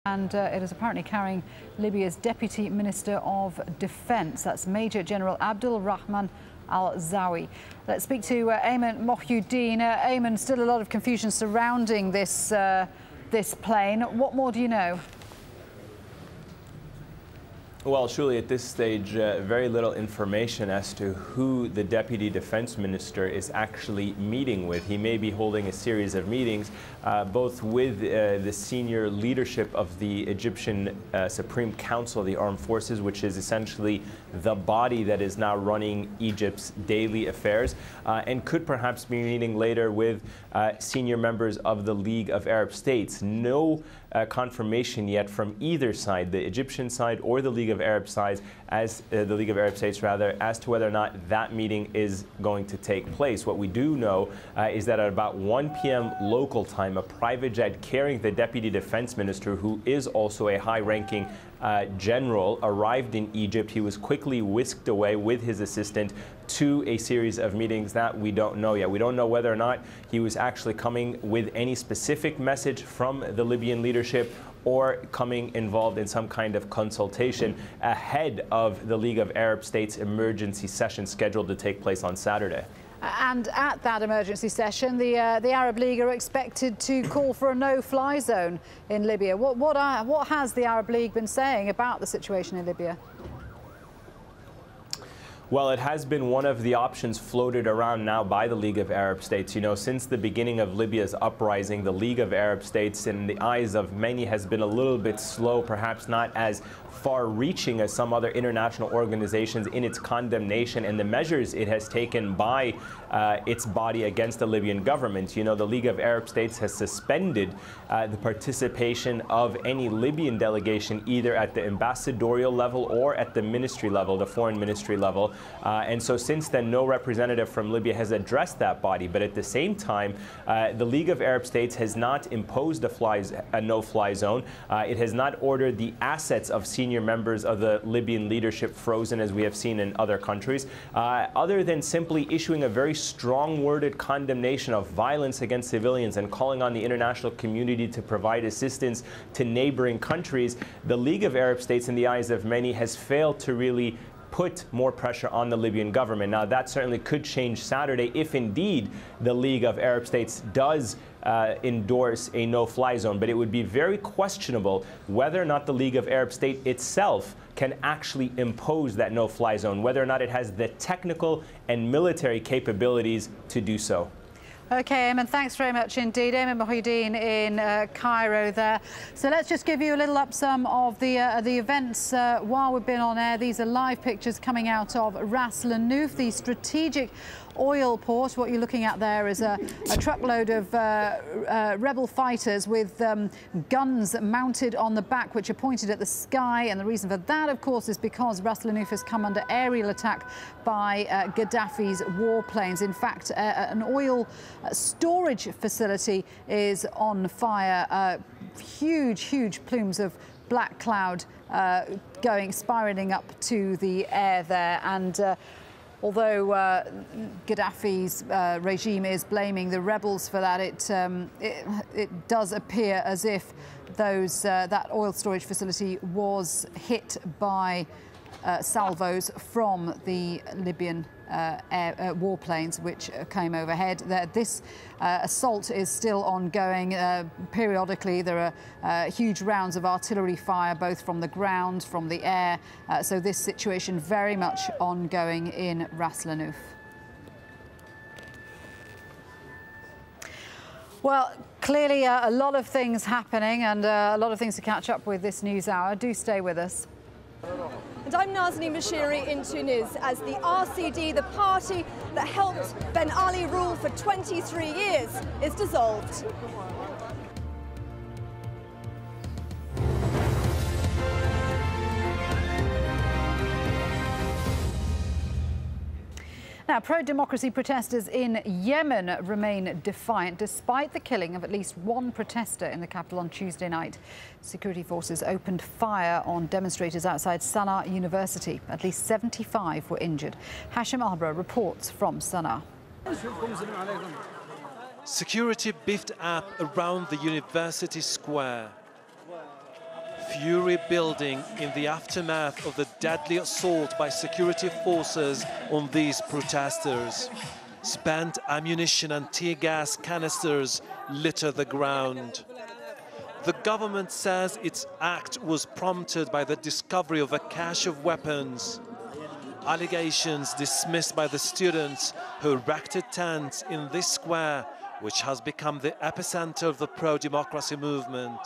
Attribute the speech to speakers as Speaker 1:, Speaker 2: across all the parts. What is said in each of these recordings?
Speaker 1: And it is apparently carrying Libya's Deputy Minister of Defence. That's Major General Abdul Rahman AlJazeera. Let's speak to Ayman Mohyeddin. Ayman, still a lot of confusion surrounding this plane. What more do you know?
Speaker 2: Well, surely at this stage, very little information as to who the Deputy Defense Minister is actually meeting with. He may be holding a series of meetings, both with the senior leadership of the Egyptian Supreme Council of the Armed Forces, which is essentially the body that is now running Egypt's daily affairs, and could perhaps be meeting later with senior members of the League of Arab States. No confirmation yet from either side, the Egyptian side or the League of Arab States, as to whether or not that meeting is going to take place. What we do know is that at about 1 p.m. local time, a private jet carrying the Deputy Defense Minister, who is also a high-ranking general, arrived in Egypt. He was quickly whisked away with his assistant to a series of meetings that we don't know yet. We don't know whether or not he was actually coming with any specific message from the Libyan leadership or coming involved in some kind of consultation ahead of the League of Arab States emergency session scheduled to take place on Saturday.
Speaker 1: And at that emergency session, the Arab League are expected to call for a no-fly zone in Libya. What has the Arab League been saying about the situation in Libya?
Speaker 2: Well, it has been one of the options floated around now by the League of Arab States. You know, since the beginning of Libya's uprising, the League of Arab States, in the eyes of many, has been a little bit slow, perhaps not as far-reaching as some other international organizations in its condemnation and the measures it has taken by its body against the Libyan government. You know, the League of Arab States has suspended the participation of any Libyan delegation either at the ambassadorial level or at the ministry level, the foreign ministry level. And so since then, no representative from Libya has addressed that body. But at the same time, the League of Arab States has not imposed a no-fly zone. It has not ordered the assets of senior members of the Libyan leadership frozen, as we have seen in other countries, other than simply issuing a very strong-worded condemnation of violence against civilians and calling on the international community to provide assistance to neighboring countries. The League of Arab States, in the eyes of many, has failed to really put more pressure on the Libyan government. Now, that certainly could change Saturday if indeed the League of Arab States does endorse a no-fly zone. But it would be very questionable whether or not the League of Arab States itself can actually impose that no-fly zone, whether or not it has the technical and military capabilities to do so.
Speaker 1: OK, Ayman, thanks very much indeed. Ayman Mohyeddin in Cairo there. So let's just give you a little up-sum of the events while we've been on air. These are live pictures coming out of Ras Lanuf, the strategic oil port. What you're looking at there is a truckload of rebel fighters with guns mounted on the back, which are pointed at the sky. And the reason for that, of course, is because Ras Lanuf has come under aerial attack by Gaddafi's warplanes. In fact, an oil storage facility is on fire. Huge plumes of black cloud spiraling up to the air there. And although Gaddafi's regime is blaming the rebels for that, it does appear as if that oil storage facility was hit by salvos from the Libyan warplanes which came overhead. This assault is still ongoing. Periodically, there are huge rounds of artillery fire, both from the ground, from the air. So this situation very much ongoing in Ras Lanuf. Well, clearly a lot of things happening and a lot of things to catch up with this news hour. Do stay with us.
Speaker 3: And I'm Nazanin Bashiri in Tunis as the RCD, the party that helped Ben Ali rule for 23 years, is dissolved.
Speaker 1: Now, pro-democracy protesters in Yemen remain defiant despite the killing of at least one protester in the capital on Tuesday night. Security forces opened fire on demonstrators outside Sana'a University. At least 75 were injured. Hashim Albra reports from Sana'a.
Speaker 4: Security beefed up around the university square. fury building in the aftermath of the deadly assault by security forces on these protesters. Spent ammunition and tear gas canisters litter the ground. The government says its act was prompted by the discovery of a cache of weapons. Allegations dismissed by the students who erected tents in this square, which has become the epicenter of the pro-democracy movement.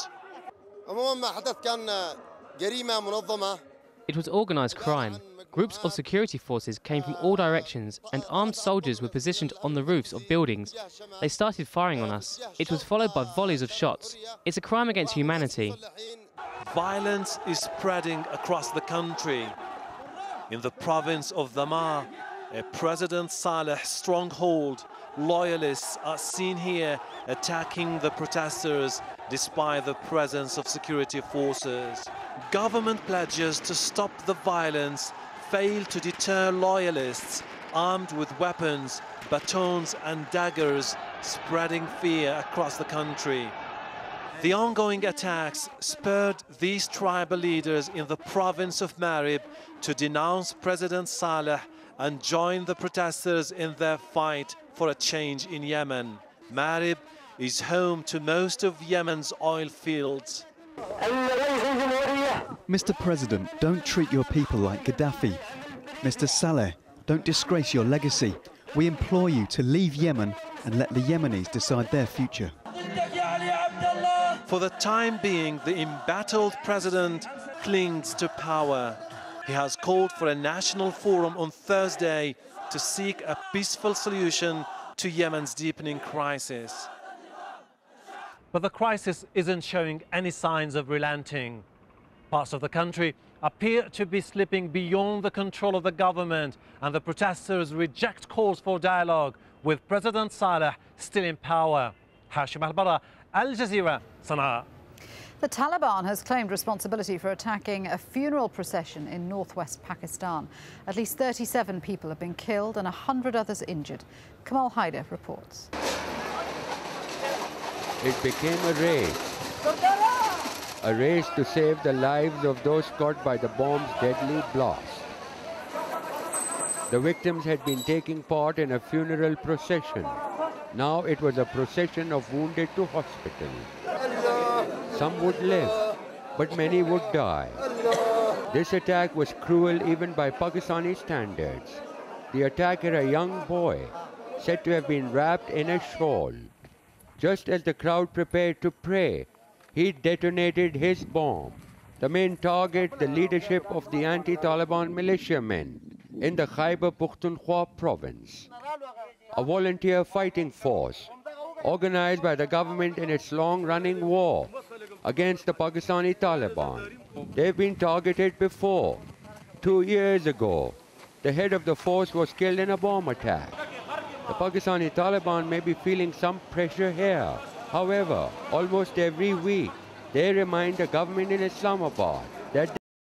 Speaker 5: It was organized crime. Groups of security forces came from all directions and armed soldiers were positioned on the roofs of buildings. They started firing on us. It was followed by volleys of shots. It's a crime against humanity.
Speaker 4: Violence is spreading across the country. In the province of Dhamar, a President Saleh stronghold, loyalists are seen here attacking the protesters despite the presence of security forces. Government pledges to stop the violence failed to deter loyalists armed with weapons, batons and daggers, spreading fear across the country. The ongoing attacks spurred these tribal leaders in the province of Marib to denounce President Saleh and join the protesters in their fight for a change in Yemen. Marib is home to most of Yemen's oil fields.
Speaker 6: Mr. President, don't treat your people like Gaddafi. Mr. Saleh, don't disgrace your legacy. We implore you to leave Yemen and let the Yemenis decide their future.
Speaker 4: For the time being, the embattled president clings to power. He has called for a national forum on Thursday to seek a peaceful solution to Yemen's deepening crisis.
Speaker 7: But the crisis isn't showing any signs of relenting. Parts of the country appear to be slipping beyond the control of the government, and the protesters reject calls for dialogue with President Saleh still in power. Hashim Al-Bara, AlJazeera, Sana'a.
Speaker 1: The Taliban has claimed responsibility for attacking a funeral procession in northwest Pakistan. At least 37 people have been killed and 100 others injured. Kamal Haider reports.
Speaker 8: It became a race to save the lives of those caught by the bomb's deadly blast. The victims had been taking part in a funeral procession. Now it was a procession of wounded to hospital. Some would live, but many would die. This attack was cruel even by Pakistani standards. The attacker, a young boy, said to have been wrapped in a shawl. Just as the crowd prepared to pray, he detonated his bomb. The main target, the leadership of the anti-Taliban militiamen in the Khyber Pakhtunkhwa province, a volunteer fighting force organized by the government in its long-running war against the Pakistani Taliban. They've been targeted before. 2 years ago, the head of the force was killed in a bomb attack. The Pakistani Taliban may be feeling some pressure here. However, almost every week, they remind the government in Islamabad that